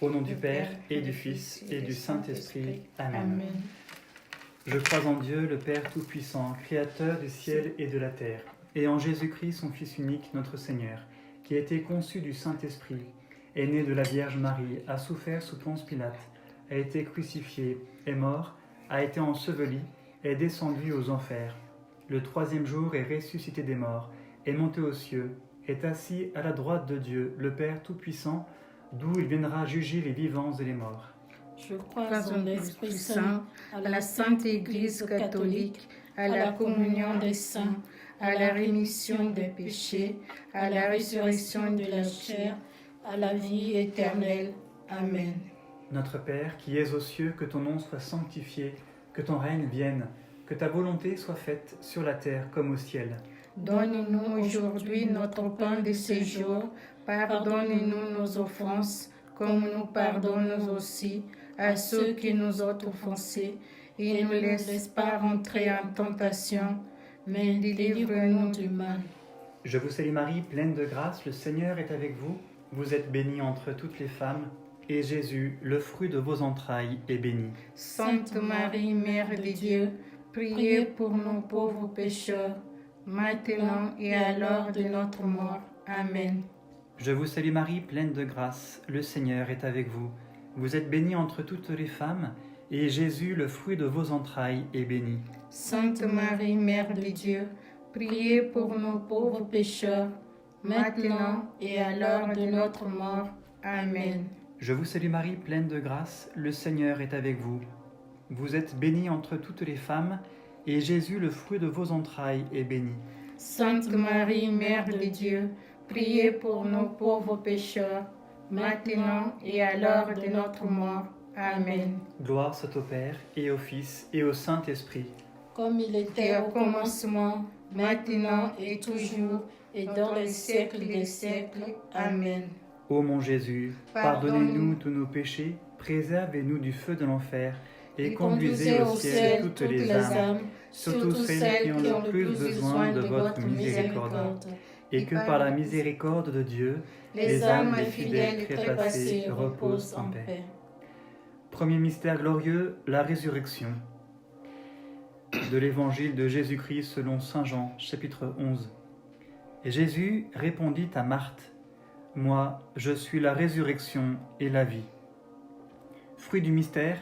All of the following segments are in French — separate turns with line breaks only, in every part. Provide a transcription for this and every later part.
Au nom du Père, et du Fils, et du Saint-Esprit. Amen. Je crois en Dieu, le Père Tout-Puissant, Créateur du ciel et de la terre, et en Jésus-Christ, son Fils unique, notre Seigneur, qui a été conçu du Saint-Esprit, est né de la Vierge Marie, a souffert sous Ponce Pilate, a été crucifié, est mort, a été enseveli, est descendu aux enfers. Le troisième jour est ressuscité des morts, est monté aux cieux, est assis à la droite de Dieu, le Père Tout-Puissant, d'où il viendra juger les vivants et les morts.
Je crois en l'Esprit Saint, à la Sainte Église catholique, à la communion des saints, à la rémission des péchés, à la résurrection de la chair, à la vie éternelle. Amen.
Notre Père, qui es aux cieux, que ton nom soit sanctifié, que ton règne vienne, que ta volonté soit faite sur la terre comme au ciel.
Donne-nous aujourd'hui notre pain de ce jour. Pardonne-nous nos offenses, comme nous pardonnons aussi à ceux qui nous ont offensés. Et ne nous laisse pas rentrer en tentation, mais délivre-nous du mal.
Je vous salue Marie, pleine de grâce, le Seigneur est avec vous. Vous êtes bénie entre toutes les femmes, et Jésus, le fruit de vos entrailles, est béni.
Sainte Marie, Mère de Dieu, priez pour nous pauvres pécheurs, maintenant et à l'heure de notre mort. Amen.
Je vous salue Marie, pleine de grâce, le Seigneur est avec vous. Vous êtes bénie entre toutes les femmes, et Jésus, le fruit de vos entrailles, est béni.
Sainte Marie, Mère de Dieu, priez pour nous pauvres pécheurs, maintenant et à l'heure de notre mort. Amen.
Je vous salue Marie, pleine de grâce, le Seigneur est avec vous. Vous êtes bénie entre toutes les femmes, et Jésus, le fruit de vos entrailles, est béni.
Sainte Marie, Mère de Dieu, priez pour nous pauvres pécheurs, maintenant et à l'heure de notre mort. Amen.
Gloire soit au Père, et au Fils, et au Saint-Esprit.
Comme il était au commencement, maintenant et toujours, et dans les siècles des siècles. Amen.
Ô mon Jésus, pardonnez-nous tous nos péchés, préservez-nous du feu de l'enfer, et conduisez au ciel toutes les âmes, surtout celles qui ont le plus besoin de votre miséricorde, et que par la miséricorde de Dieu, les âmes des fidèles trépassés reposent en paix. Premier mystère glorieux, la résurrection. De l'évangile de Jésus-Christ selon saint Jean, chapitre 11. Et Jésus répondit à Marthe, « Moi, je suis la résurrection et la vie. » Fruit du mystère,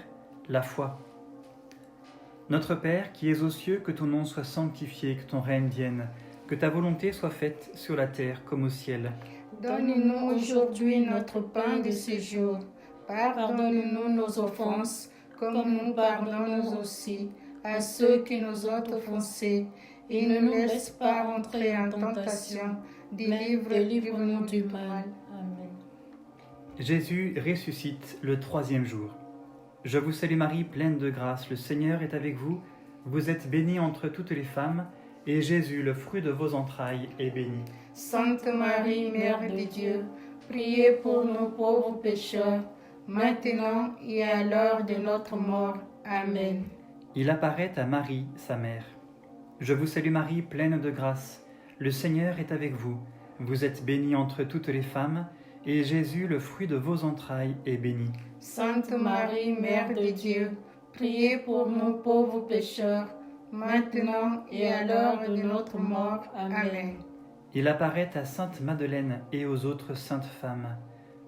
la foi. Notre Père, qui es aux cieux, que ton nom soit sanctifié, que ton règne vienne, que ta volonté soit faite sur la terre comme au ciel.
Donne-nous aujourd'hui notre pain de ce jour. Pardonne-nous nos offenses, comme nous pardonnons aussi à ceux qui nous ont offensés. Et ne nous laisse pas rentrer en tentation. Délivre-nous du mal. Amen.
Jésus ressuscite le troisième jour. Je vous salue Marie, pleine de grâce, le Seigneur est avec vous. Vous êtes bénie entre toutes les femmes, et Jésus, le fruit de vos entrailles, est béni.
Sainte Marie, Mère de Dieu, priez pour nous pauvres pécheurs, maintenant et à l'heure de notre mort. Amen.
Il apparaît à Marie, sa mère. Je vous salue Marie, pleine de grâce, le Seigneur est avec vous. Vous êtes bénie entre toutes les femmes, et Jésus, le fruit de vos entrailles, est béni.
Sainte Marie, Mère de Dieu, priez pour nous pauvres pécheurs, maintenant et à l'heure de notre mort. Amen.
Il apparaît à Sainte Madeleine et aux autres saintes femmes.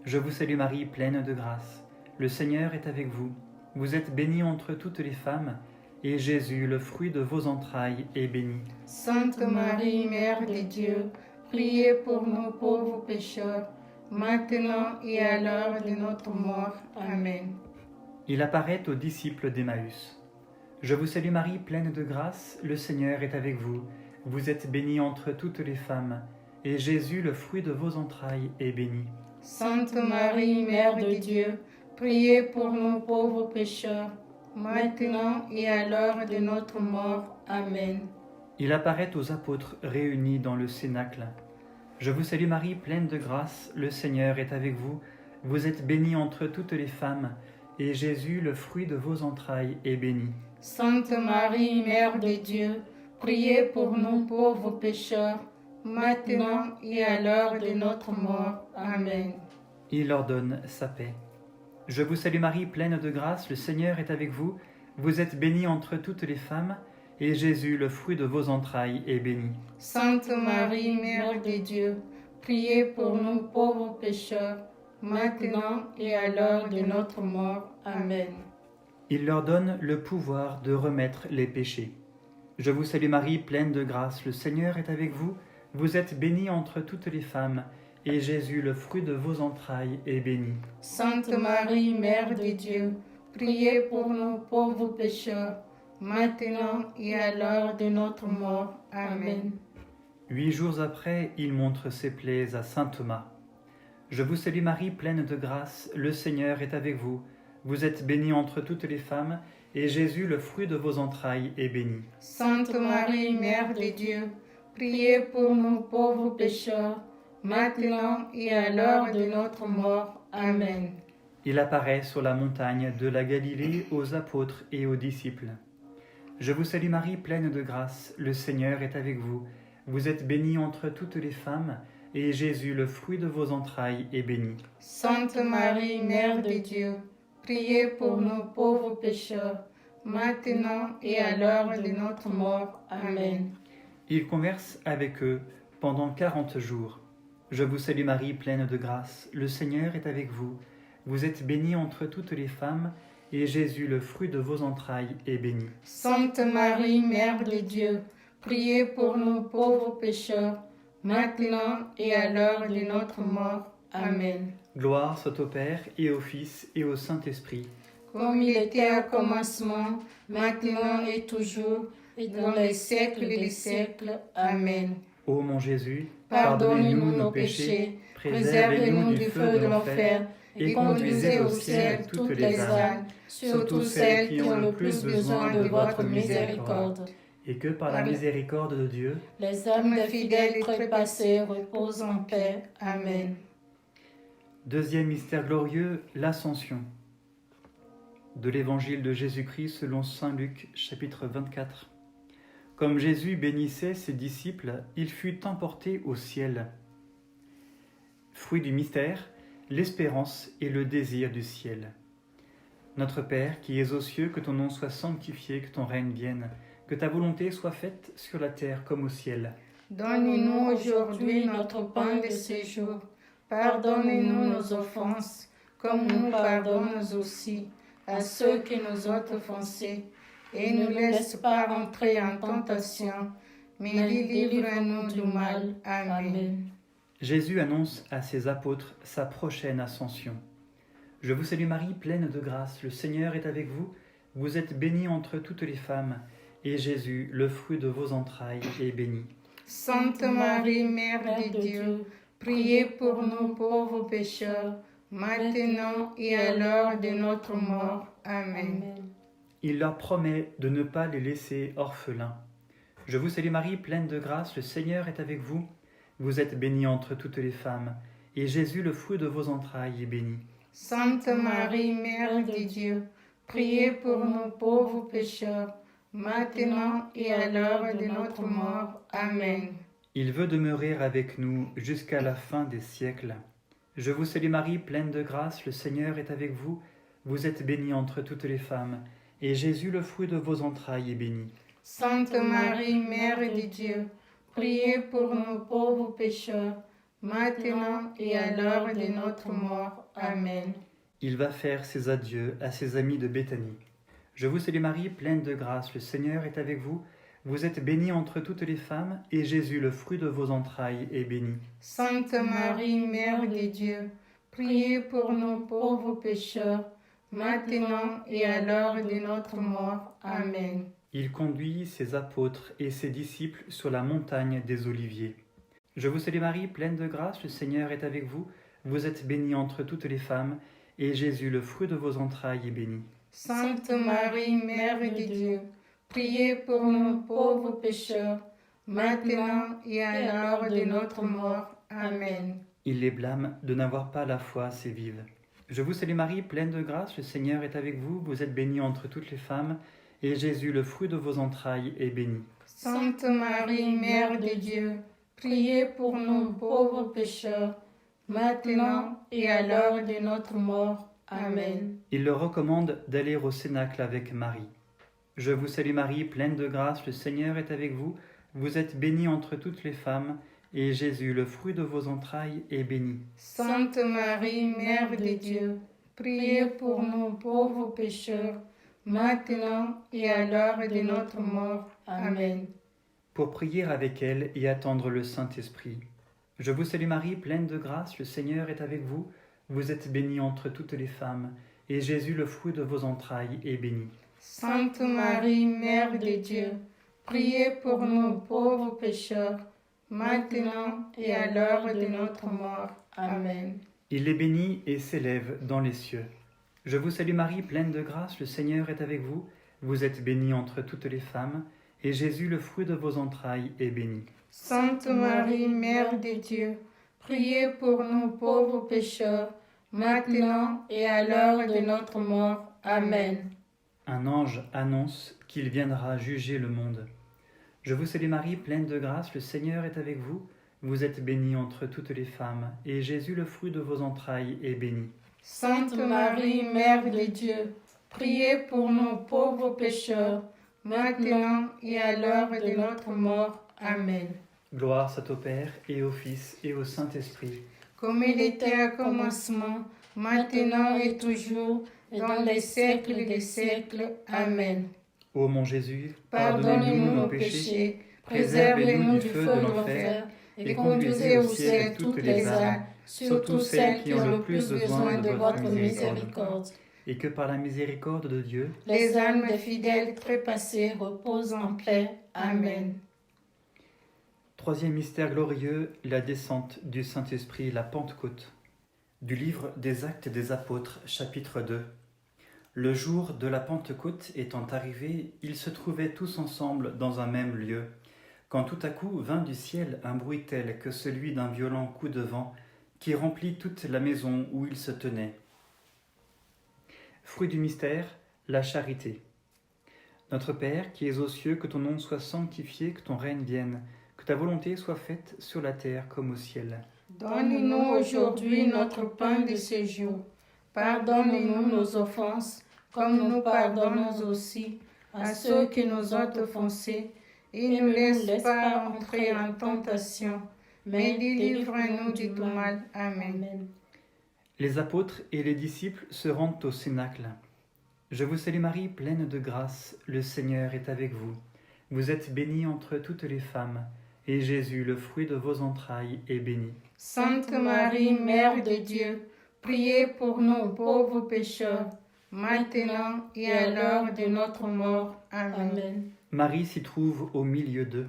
Je vous salue Marie, pleine de grâce. Le Seigneur est avec vous. Vous êtes bénie entre toutes les femmes, et Jésus, le fruit de vos entrailles, est béni.
Sainte Marie, Mère de Dieu, priez pour nous pauvres pécheurs, maintenant et à l'heure de notre mort. Amen.
Il apparaît aux disciples d'Emmaüs. Je vous salue Marie, pleine de grâce, le Seigneur est avec vous. Vous êtes bénie entre toutes les femmes, et Jésus, le fruit de vos entrailles, est béni.
Sainte Marie, Mère de Dieu, priez pour nous pauvres pécheurs, maintenant et à l'heure de notre mort. Amen.
Il apparaît aux apôtres réunis dans le cénacle. Je vous salue Marie, pleine de grâce, le Seigneur est avec vous. Vous êtes bénie entre toutes les femmes, et Jésus, le fruit de vos entrailles, est béni.
Sainte Marie, Mère de Dieu, priez pour nous pauvres pécheurs, maintenant et à l'heure de notre mort. Amen.
Il leur donne sa paix. Je vous salue Marie, pleine de grâce, le Seigneur est avec vous. Vous êtes bénie entre toutes les femmes, et Jésus, le fruit de vos entrailles, est béni.
Sainte Marie, Mère de Dieu, priez pour nous pauvres pécheurs, maintenant et à l'heure de notre mort. Amen.
Il leur donne le pouvoir de remettre les péchés. Je vous salue Marie, pleine de grâce, le Seigneur est avec vous. Vous êtes bénie entre toutes les femmes, et Jésus, le fruit de vos entrailles, est béni.
Sainte Marie, Mère de Dieu, priez pour nous pauvres pécheurs, maintenant et à l'heure de notre mort. Amen.
8 jours après, il montre ses plaies à saint Thomas. Je vous salue Marie, pleine de grâce, le Seigneur est avec vous. Vous êtes bénie entre toutes les femmes, et Jésus, le fruit de vos entrailles, est béni.
Sainte Marie, Mère de Dieu, priez pour nous pauvres pécheurs, maintenant et à l'heure de notre mort. Amen.
Il apparaît sur la montagne de la Galilée aux apôtres et aux disciples. Je vous salue Marie, pleine de grâce, le Seigneur est avec vous. Vous êtes bénie entre toutes les femmes, et Jésus, le fruit de vos entrailles, est béni.
Sainte Marie, Mère de Dieu, priez pour nous pauvres pécheurs, maintenant et à l'heure de notre mort. Amen.
Il converse avec eux pendant 40 jours. Je vous salue Marie, pleine de grâce, le Seigneur est avec vous. Vous êtes bénie entre toutes les femmes, et Jésus, le fruit de vos entrailles, est béni.
Sainte Marie, Mère de Dieu, priez pour nous pauvres pécheurs, maintenant et à l'heure de notre mort. Amen.
Gloire soit au Père, et au Fils, et au Saint-Esprit.
Comme il était au commencement, maintenant et toujours, et dans les siècles des siècles. Amen.
Ô mon Jésus,
pardonnez-nous nos péchés, préservez-nous du feu de l'enfer, et conduisez au ciel toutes les âmes, surtout celles qui ont le plus besoin de votre miséricorde.
Et que par la miséricorde de Dieu,
les âmes des fidèles trépassés reposent en paix. Amen.
Deuxième mystère glorieux, l'Ascension. De l'Évangile de Jésus-Christ selon saint Luc, chapitre 24. Comme Jésus bénissait ses disciples, il fut emporté au ciel. Fruit du mystère, l'espérance et le désir du ciel. Notre Père, qui es aux cieux, que ton nom soit sanctifié, que ton règne vienne, que ta volonté soit faite sur la terre comme au ciel.
Donne-nous aujourd'hui notre pain de ce jour. Pardonne-nous nos offenses, comme nous pardonnons aussi à ceux qui nous ont offensés. Et ne laisse pas entrer en tentation, mais délivre-nous du mal. Amen.
Jésus annonce à ses apôtres sa prochaine ascension. Je vous salue Marie, pleine de grâce, le Seigneur est avec vous. Vous êtes bénie entre toutes les femmes, et Jésus, le fruit de vos entrailles, est béni.
Sainte Marie, Mère de Dieu, priez pour nous pauvres pécheurs, maintenant et à l'heure de notre mort. Amen.
Il leur promet de ne pas les laisser orphelins. Je vous salue Marie, pleine de grâce, le Seigneur est avec vous. Vous êtes bénie entre toutes les femmes, et Jésus, le fruit de vos entrailles, est béni.
Sainte Marie, Mère de Dieu, priez pour nous pauvres pécheurs, maintenant et à l'heure de notre mort. Amen.
Il veut demeurer avec nous jusqu'à la fin des siècles. Je vous salue Marie, pleine de grâce, le Seigneur est avec vous. Vous êtes bénie entre toutes les femmes, et Jésus, le fruit de vos entrailles, est béni.
Sainte Marie, Mère de Dieu, priez pour nous pauvres pécheurs, maintenant et à l'heure de notre mort. Amen.
Il va faire ses adieux à ses amis de Béthanie. Je vous salue Marie, pleine de grâce, le Seigneur est avec vous. Vous êtes bénie entre toutes les femmes, et Jésus, le fruit de vos entrailles, est béni.
Sainte Marie, Mère de Dieu, priez pour nous pauvres pécheurs, maintenant et à l'heure de notre mort. Amen.
Il conduit ses apôtres et ses disciples sur la montagne des Oliviers. Je vous salue Marie, pleine de grâce, le Seigneur est avec vous. Vous êtes bénie entre toutes les femmes, et Jésus, le fruit de vos entrailles, est béni.
Sainte Marie, Mère de Dieu, priez pour nous pauvres pécheurs, maintenant et à l'heure de notre mort. Amen.
Il les blâme de n'avoir pas la foi assez vive. Je vous salue Marie, pleine de grâce, le Seigneur est avec vous. Vous êtes bénie entre toutes les femmes, et Jésus, le fruit de vos entrailles, est béni.
Sainte Marie, Mère de Dieu, priez pour nous pauvres pécheurs, maintenant et à l'heure de notre mort. Amen.
Il leur recommande d'aller au cénacle avec Marie. Je vous salue Marie, pleine de grâce, le Seigneur est avec vous. Vous êtes bénie entre toutes les femmes, et Jésus, le fruit de vos entrailles, est béni.
Sainte Marie, Mère de Dieu, priez pour nous pauvres pécheurs, maintenant et à l'heure de notre mort. Amen.
Pour prier avec elle et attendre le Saint-Esprit. Je vous salue Marie, pleine de grâce, le Seigneur est avec vous. Vous êtes bénie entre toutes les femmes, et Jésus, le fruit de vos entrailles, est béni.
Sainte Marie, Mère de Dieu, priez pour nous pauvres pécheurs, maintenant et à l'heure de notre mort. Amen.
Il est béni et s'élève dans les cieux. Je vous salue Marie, pleine de grâce, le Seigneur est avec vous. Vous êtes bénie entre toutes les femmes, et Jésus, le fruit de vos entrailles, est béni.
Sainte Marie, Mère de Dieu, priez pour nous pauvres pécheurs, maintenant et à l'heure de notre mort. Amen.
Un ange annonce qu'il viendra juger le monde. Je vous salue Marie, pleine de grâce, le Seigneur est avec vous. Vous êtes bénie entre toutes les femmes, et Jésus, le fruit de vos entrailles, est béni.
Sainte Marie, Mère de Dieu, priez pour nous pauvres pécheurs, maintenant et à l'heure de notre mort. Amen.
Gloire soit au Père, et au Fils, et au Saint-Esprit.
Comme il était au commencement, maintenant et toujours, et dans les siècles des siècles. Amen.
Ô mon Jésus,
pardonnez-nous nos péchés, préservez-nous du feu de l'enfer, et conduisez au ciel toutes les âmes, surtout celles qui ont le plus besoin de votre miséricorde.
Et que par la miséricorde de Dieu,
les âmes des fidèles trépassés reposent en paix. Amen.
Troisième mystère glorieux, la descente du Saint-Esprit, la Pentecôte. Du livre des Actes des Apôtres, chapitre 2. Le jour de la Pentecôte étant arrivé, ils se trouvaient tous ensemble dans un même lieu, quand tout à coup vint du ciel un bruit tel que celui d'un violent coup de vent qui remplit toute la maison où ils se tenaient. Fruit du mystère, la charité. Notre Père, qui es aux cieux, que ton nom soit sanctifié, que ton règne vienne, que ta volonté soit faite sur la terre comme au ciel.
Donne-nous aujourd'hui notre pain de ce jour. Pardonne-nous nos offenses, comme nous pardonnons aussi à ceux qui nous ont offensés. Et ne nous laisse pas entrer en tentation, mais délivre-nous du tout mal. Amen.
Les apôtres et les disciples se rendent au cénacle. Je vous salue Marie, pleine de grâce, le Seigneur est avec vous. Vous êtes bénie entre toutes les femmes, et Jésus, le fruit de vos entrailles, est béni.
Sainte Marie, Mère de Dieu, priez pour nous pauvres pécheurs, maintenant et à l'heure de notre mort. Amen.
Marie s'y trouve au milieu d'eux.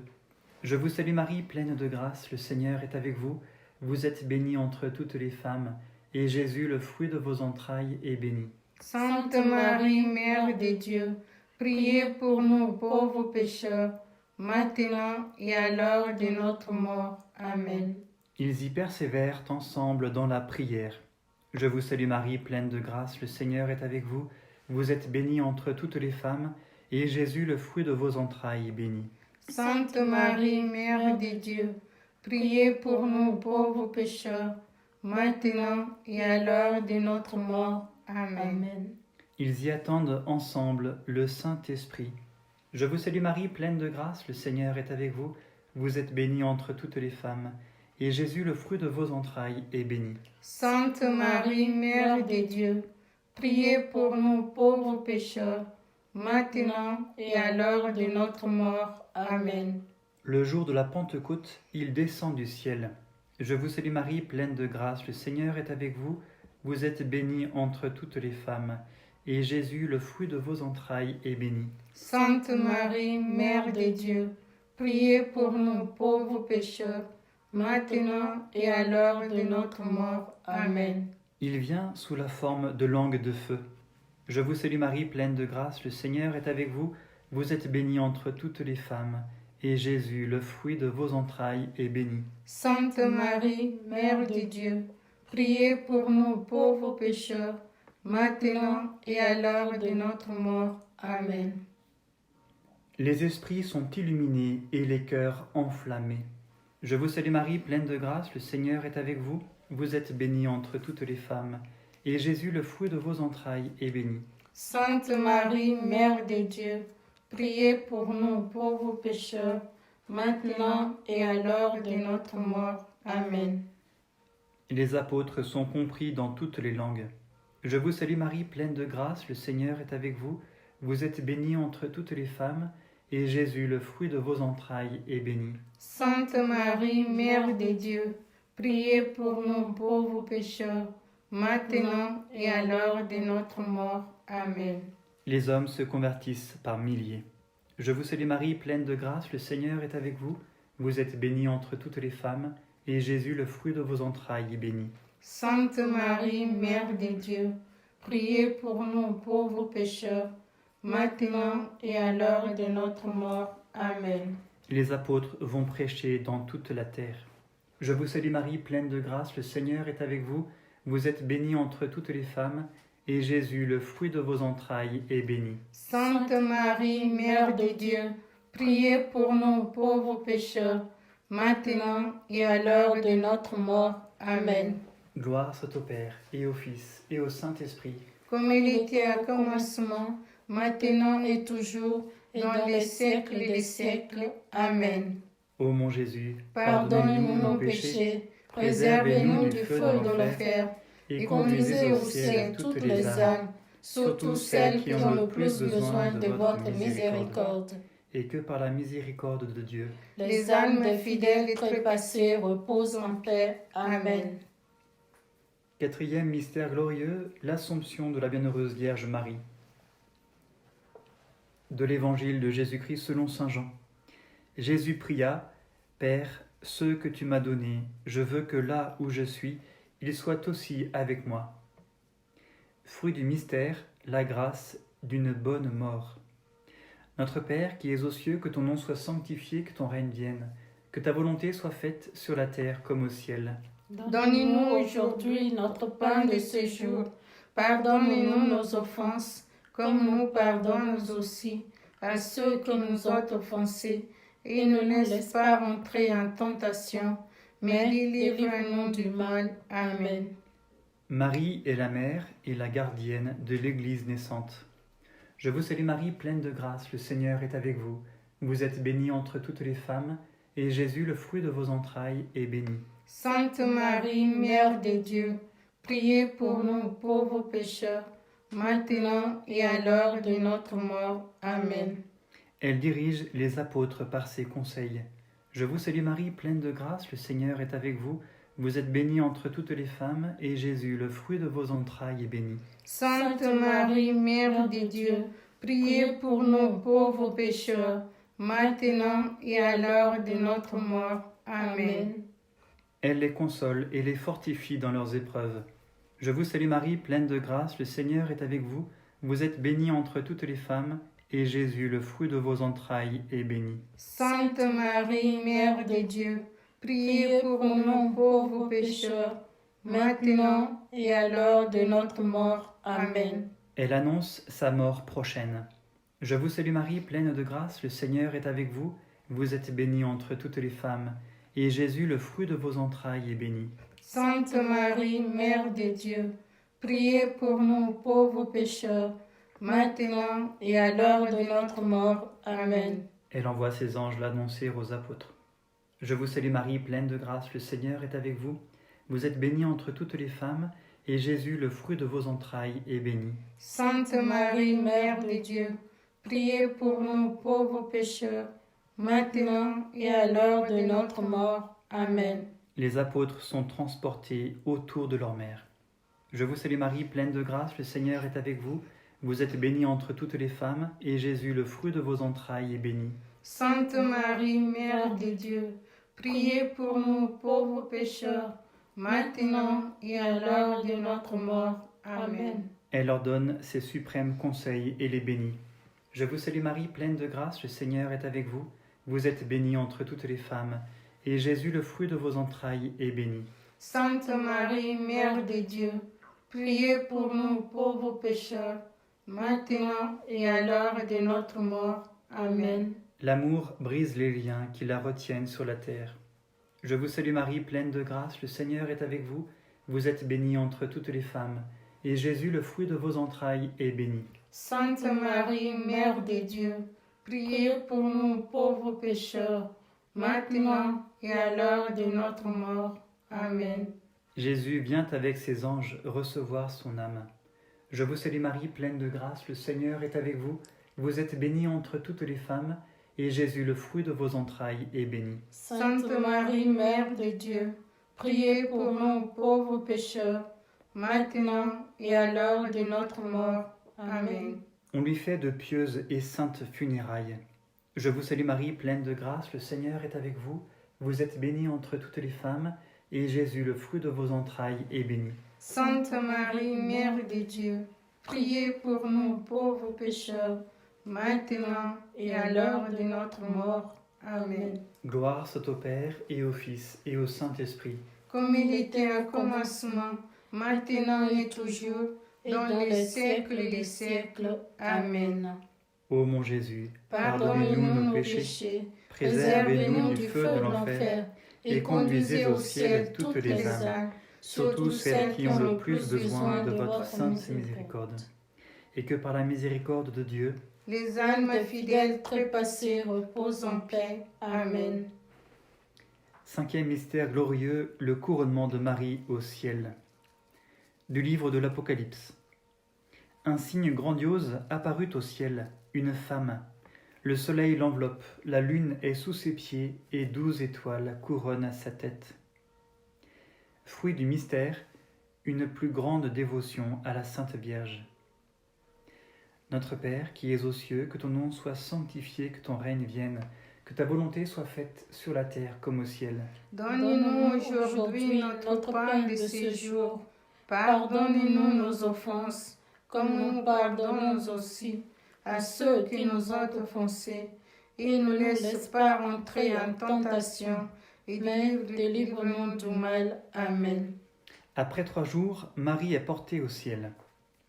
Je vous salue Marie, pleine de grâce, le Seigneur est avec vous. Vous êtes bénie entre toutes les femmes, et Jésus, le fruit de vos entrailles, est béni.
Sainte Marie, Mère de Dieu, priez pour nous pauvres pécheurs, maintenant et à l'heure de notre mort. Amen.
Ils y persévèrent ensemble dans la prière. Je vous salue Marie, pleine de grâce, le Seigneur est avec vous. Vous êtes bénie entre toutes les femmes, et Jésus, le fruit de vos entrailles, est béni.
Sainte Marie, Mère de Dieu, priez pour nous pauvres pécheurs, maintenant et à l'heure de notre mort. Amen.
Ils y attendent ensemble le Saint-Esprit. Je vous salue Marie, pleine de grâce, le Seigneur est avec vous. Vous êtes bénie entre toutes les femmes, et Jésus, le fruit de vos entrailles, est béni.
Sainte Marie, Mère de Dieu, priez pour nous pauvres pécheurs, maintenant et à l'heure de notre mort. Amen.
Le jour de la Pentecôte, il descend du ciel. Je vous salue Marie, pleine de grâce, le Seigneur est avec vous. Vous êtes bénie entre toutes les femmes, et Jésus, le fruit de vos entrailles, est béni.
Sainte Marie, Mère de Dieu, priez pour nous pauvres pécheurs, maintenant et à l'heure de notre mort. Amen.
Il vient sous la forme de langue de feu. Je vous salue Marie, pleine de grâce, le Seigneur est avec vous. Vous êtes bénie entre toutes les femmes, et Jésus, le fruit de vos entrailles, est béni.
Sainte Marie, Mère de Dieu, priez pour nous pauvres pécheurs, maintenant et à l'heure de notre mort. Amen.
Les esprits sont illuminés et les cœurs enflammés. Je vous salue Marie, pleine de grâce, le Seigneur est avec vous. Vous êtes bénie entre toutes les femmes, et Jésus, le fruit de vos entrailles, est béni.
Sainte Marie, Mère de Dieu, priez pour nous pauvres pécheurs, maintenant et à l'heure de notre mort. Amen.
Les apôtres sont compris dans toutes les langues. Je vous salue Marie, pleine de grâce, le Seigneur est avec vous. Vous êtes bénie entre toutes les femmes, et Jésus, le fruit de vos entrailles, est béni.
Sainte Marie, Mère de Dieu, priez pour nous pauvres pécheurs, maintenant et à l'heure de notre mort. Amen.
Les hommes se convertissent par milliers. Je vous salue Marie, pleine de grâce, le Seigneur est avec vous. Vous êtes bénie entre toutes les femmes, et Jésus, le fruit de vos entrailles, est béni.
Sainte Marie, Mère de Dieu, priez pour nous pauvres pécheurs, maintenant et à l'heure de notre mort. Amen.
Les apôtres vont prêcher dans toute la terre. Je vous salue Marie, pleine de grâce, le Seigneur est avec vous. Vous êtes bénie entre toutes les femmes, et Jésus, le fruit de vos entrailles, est béni.
Sainte Marie, Mère de Dieu, priez pour nous pauvres pécheurs, maintenant et à l'heure de notre mort. Amen.
Gloire soit au Père, et au Fils, et au Saint-Esprit,
comme il était au commencement, maintenant et toujours, et dans les siècles des siècles. Amen.
Ô mon Jésus,
pardonnez-nous nos péchés, préservez-nous du feu de l'enfer, et conduisez au ciel toutes les âmes, surtout celles qui ont le plus besoin de votre miséricorde.
Et que par la miséricorde de Dieu,
les âmes des fidèles trépassés reposent en paix. Amen.
Quatrième mystère glorieux, l'Assomption de la Bienheureuse Vierge Marie. De l'Évangile de Jésus-Christ selon saint Jean. Jésus pria, « Père, ceux que tu m'as donnés, je veux que là où je suis, ils soient aussi avec moi. » Fruit du mystère, la grâce d'une bonne mort. Notre Père qui es aux cieux, que ton nom soit sanctifié, que ton règne vienne, que ta volonté soit faite sur la terre comme au ciel.
Donne-nous aujourd'hui notre pain de ce jour. Pardonne-nous nos offenses, comme nous pardonnons aussi à ceux qui nous ont offensés. Et ne laisse pas entrer en tentation, mais délivre-nous du mal. Amen.
Marie est la mère et la gardienne de l'Église naissante. Je vous salue Marie, pleine de grâce, le Seigneur est avec vous. Vous êtes bénie entre toutes les femmes, et Jésus, le fruit de vos entrailles, est béni.
Sainte Marie, Mère de Dieu, priez pour nous pauvres pécheurs, maintenant et à l'heure de notre mort. Amen.
Elle dirige les apôtres par ses conseils. Je vous salue Marie, pleine de grâce, le Seigneur est avec vous. Vous êtes bénie entre toutes les femmes, et Jésus, le fruit de vos entrailles, est béni.
Sainte Marie, Mère de Dieu, priez pour nous pauvres pécheurs, maintenant et à l'heure de notre mort. Amen.
Elle les console et les fortifie dans leurs épreuves. Je vous salue Marie, pleine de grâce, le Seigneur est avec vous. Vous êtes bénie entre toutes les femmes, et Jésus, le fruit de vos entrailles, est béni.
Sainte Marie, Mère de Dieu, priez pour nous pauvres pécheurs, maintenant et à l'heure de notre mort. Amen.
Elle annonce sa mort prochaine. Je vous salue Marie, pleine de grâce, le Seigneur est avec vous. Vous êtes bénie entre toutes les femmes, et Jésus, le fruit de vos entrailles, est béni.
Sainte Marie, Mère de Dieu, priez pour nous pauvres pécheurs, maintenant et à l'heure de notre mort. Amen.
Elle envoie ses anges l'annoncer aux apôtres. Je vous salue Marie, pleine de grâce, le Seigneur est avec vous. Vous êtes bénie entre toutes les femmes, et Jésus, le fruit de vos entrailles, est béni.
Sainte Marie, Mère de Dieu, priez pour nous pauvres pécheurs, maintenant et à l'heure de notre mort. Amen.
Les apôtres sont transportés autour de leur mère. Je vous salue Marie, pleine de grâce, le Seigneur est avec vous. Vous êtes bénie entre toutes les femmes, et Jésus, le fruit de vos entrailles, est béni.
Sainte Marie, Mère de Dieu, priez pour nous pauvres pécheurs, maintenant et à l'heure de notre mort. Amen.
Elle leur donne ses suprêmes conseils et les bénit. Je vous salue Marie, pleine de grâce, le Seigneur est avec vous. Vous êtes bénie entre toutes les femmes, et Jésus, le fruit de vos entrailles, est béni.
Sainte Marie, Mère de Dieu, priez pour nous pauvres pécheurs, maintenant et à l'heure de notre mort. Amen.
L'amour brise les liens qui la retiennent sur la terre. Je vous salue Marie, pleine de grâce, le Seigneur est avec vous. Vous êtes bénie entre toutes les femmes, et Jésus, le fruit de vos entrailles, est béni.
Sainte Marie, Mère de Dieu, priez pour nous pauvres pécheurs, maintenant et à l'heure de notre mort. Amen.
Jésus vient avec ses anges recevoir son âme. Je vous salue Marie, pleine de grâce, le Seigneur est avec vous. Vous êtes bénie entre toutes les femmes, et Jésus, le fruit de vos entrailles, est béni.
Sainte Marie, Mère de Dieu, priez pour nous pauvres pécheurs, maintenant et à l'heure de notre mort. Amen.
On lui fait de pieuses et saintes funérailles. Je vous salue Marie, pleine de grâce, le Seigneur est avec vous. Vous êtes bénie entre toutes les femmes, et Jésus, le fruit de vos entrailles, est béni.
Sainte Marie, Mère de Dieu, priez pour nous pauvres pécheurs, maintenant et à l'heure de notre mort. Amen.
Gloire soit au Père, et au Fils, et au Saint-Esprit.
Comme il était au commencement, maintenant et toujours, dans les siècles des siècles. Amen.
Ô mon Jésus,
pardonnez-nous nos péchés, préservez-nous du feu de l'enfer, et conduisez au ciel toutes les âmes,
surtout celles qui ont le plus besoin de votre sainte miséricorde. Et que par la miséricorde de Dieu,
les âmes fidèles trépassées reposent en paix. Amen.
Cinquième mystère glorieux, le couronnement de Marie au ciel. Du livre de l'Apocalypse. Un signe grandiose apparut au ciel, une femme. Le soleil l'enveloppe, la lune est sous ses pieds, et 12 étoiles couronnent sa tête. Fruit du mystère, une plus grande dévotion à la Sainte Vierge. Notre Père, qui es aux cieux, que ton nom soit sanctifié, que ton règne vienne, que ta volonté soit faite sur la terre comme au ciel.
Donne-nous aujourd'hui notre pain de ce jour. Pardonne-nous nos offenses, comme nous pardonnons aussi à ceux qui nous ont offensés. Et ne nous laisse pas entrer en tentation, et délivre-nous du mal. Amen.
Après 3 jours, Marie est portée au ciel.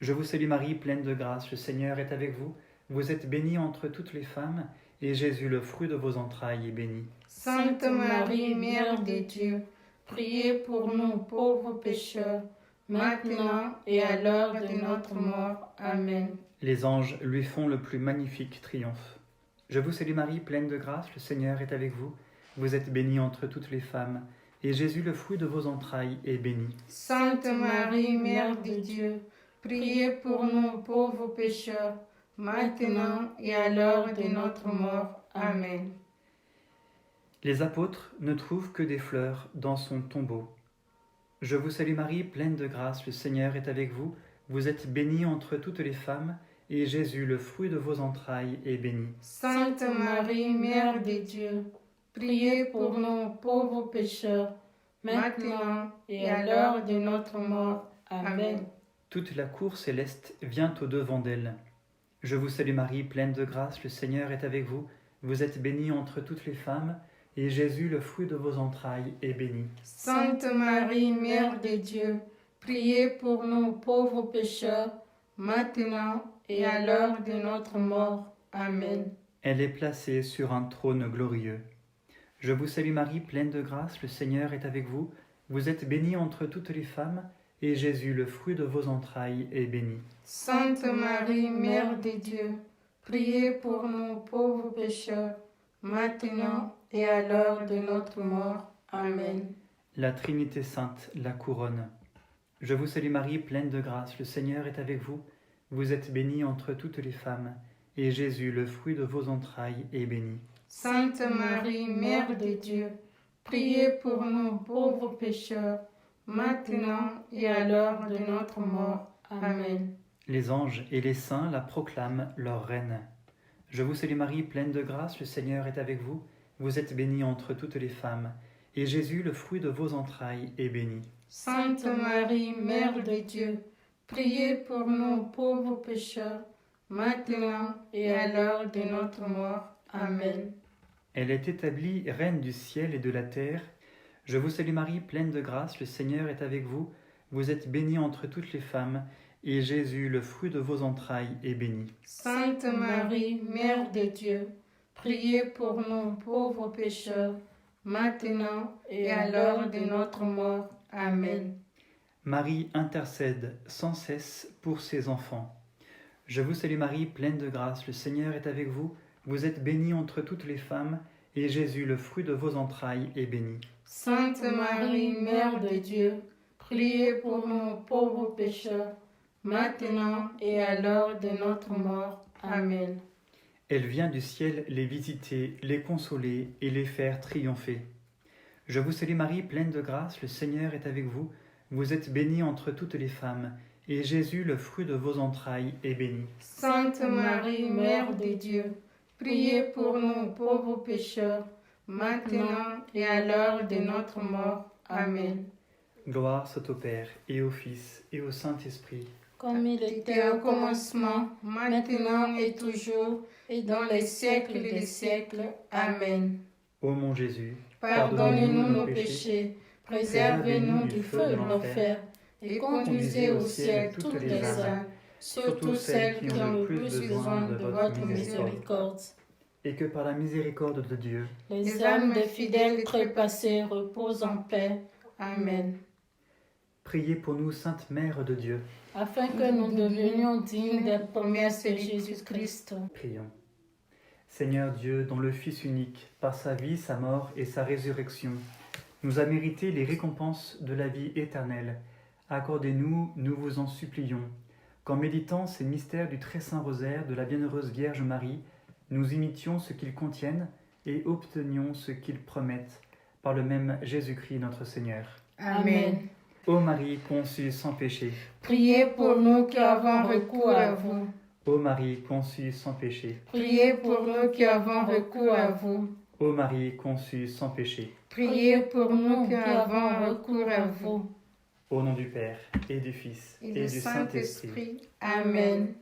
Je vous salue Marie, pleine de grâce, le Seigneur est avec vous. Vous êtes bénie entre toutes les femmes, et Jésus, le fruit de vos entrailles, est béni.
Sainte Marie, Mère de Dieu, priez pour nous pauvres pécheurs, maintenant et à l'heure de notre mort. Amen.
Les anges lui font le plus magnifique triomphe. Je vous salue Marie, pleine de grâce, le Seigneur est avec vous. Vous êtes bénie entre toutes les femmes, et Jésus, le fruit de vos entrailles, est béni.
Sainte Marie, Mère de Dieu, priez pour nous pauvres pécheurs, maintenant et à l'heure de notre mort. Amen.
Les apôtres ne trouvent que des fleurs dans son tombeau. Je vous salue Marie, pleine de grâce, le Seigneur est avec vous. Vous êtes bénie entre toutes les femmes, et Jésus, le fruit de vos entrailles, est béni.
Sainte Marie, Mère de Dieu, priez pour nous pauvres pécheurs, maintenant et à l'heure de notre mort. Amen.
Toute la cour céleste vient au-devant d'elle. Je vous salue Marie, pleine de grâce, le Seigneur est avec vous. Vous êtes bénie entre toutes les femmes, et Jésus, le fruit de vos entrailles, est béni.
Sainte Marie, Mère de Dieu, priez pour nous pauvres pécheurs, maintenant et à l'heure de notre mort. Amen.
Elle est placée sur un trône glorieux. Je vous salue Marie, pleine de grâce, le Seigneur est avec vous. Vous êtes bénie entre toutes les femmes, et Jésus, le fruit de vos entrailles, est béni.
Sainte Marie, Mère de Dieu, priez pour nous pauvres pécheurs, maintenant et à l'heure de notre mort. Amen.
La Trinité sainte la couronne. Je vous salue Marie, pleine de grâce, le Seigneur est avec vous. Vous êtes bénie entre toutes les femmes, et Jésus, le fruit de vos entrailles, est béni.
Sainte Marie, Mère de Dieu, priez pour nous pauvres pécheurs, maintenant et à l'heure de notre mort. Amen.
Les anges et les saints la proclament leur reine. Je vous salue Marie, pleine de grâce, le Seigneur est avec vous. Vous êtes bénie entre toutes les femmes, et Jésus, le fruit de vos entrailles, est béni.
Sainte Marie, Mère de Dieu, priez pour nous pauvres pécheurs, maintenant et à l'heure de notre mort. Amen.
Elle est établie reine du ciel et de la terre. Je vous salue Marie, pleine de grâce, le Seigneur est avec vous. Vous êtes bénie entre toutes les femmes, et Jésus, le fruit de vos entrailles, est béni.
Sainte Marie, Mère de Dieu, priez pour nous pauvres pécheurs, maintenant et à l'heure de notre mort. Amen.
Marie intercède sans cesse pour ses enfants. Je vous salue Marie, pleine de grâce, le Seigneur est avec vous. Vous êtes bénie entre toutes les femmes, et Jésus, le fruit de vos entrailles, est béni.
Sainte Marie, Mère de Dieu, priez pour nous pauvres pécheurs, maintenant et à l'heure de notre mort. Amen.
Elle vient du ciel les visiter, les consoler et les faire triompher. Je vous salue Marie, pleine de grâce, le Seigneur est avec vous. Vous êtes bénie entre toutes les femmes, et Jésus, le fruit de vos entrailles, est béni.
Sainte Marie, Mère de Dieu, priez pour nous pauvres pécheurs, maintenant et à l'heure de notre mort. Amen.
Gloire soit au Père, et au Fils, et au Saint-Esprit.
Comme il était au commencement, maintenant et toujours, et dans les siècles des siècles. Amen.
Ô mon Jésus,
pardonnez-nous nos péchés, préservez-nous du feu de l'enfer, et conduisez au ciel toutes les âmes, surtout celles qui ont le plus besoin de votre miséricorde.
Et que par la miséricorde de Dieu,
les âmes des fidèles trépassés reposent en paix. Amen.
Priez pour nous, Sainte Mère de Dieu,
afin que nous devenions dignes des promesses de Jésus-Christ.
Prions. Seigneur Dieu, dont le Fils unique, par sa vie, sa mort et sa résurrection, nous a mérité les récompenses de la vie éternelle, accordez-nous, nous vous en supplions, qu'en méditant ces mystères du très saint rosaire de la bienheureuse Vierge Marie, nous imitions ce qu'ils contiennent et obtenions ce qu'ils promettent, par le même Jésus-Christ notre Seigneur.
Amen.
Ô Marie conçue sans péché,
priez pour nous qui avons recours à vous.
Ô Marie conçue sans péché,
priez pour nous qui avons recours à vous.
Ô Marie conçue sans péché,
priez pour nous qui avons recours à vous.
Au nom du Père, et du Fils, et du Saint-Esprit.
Amen.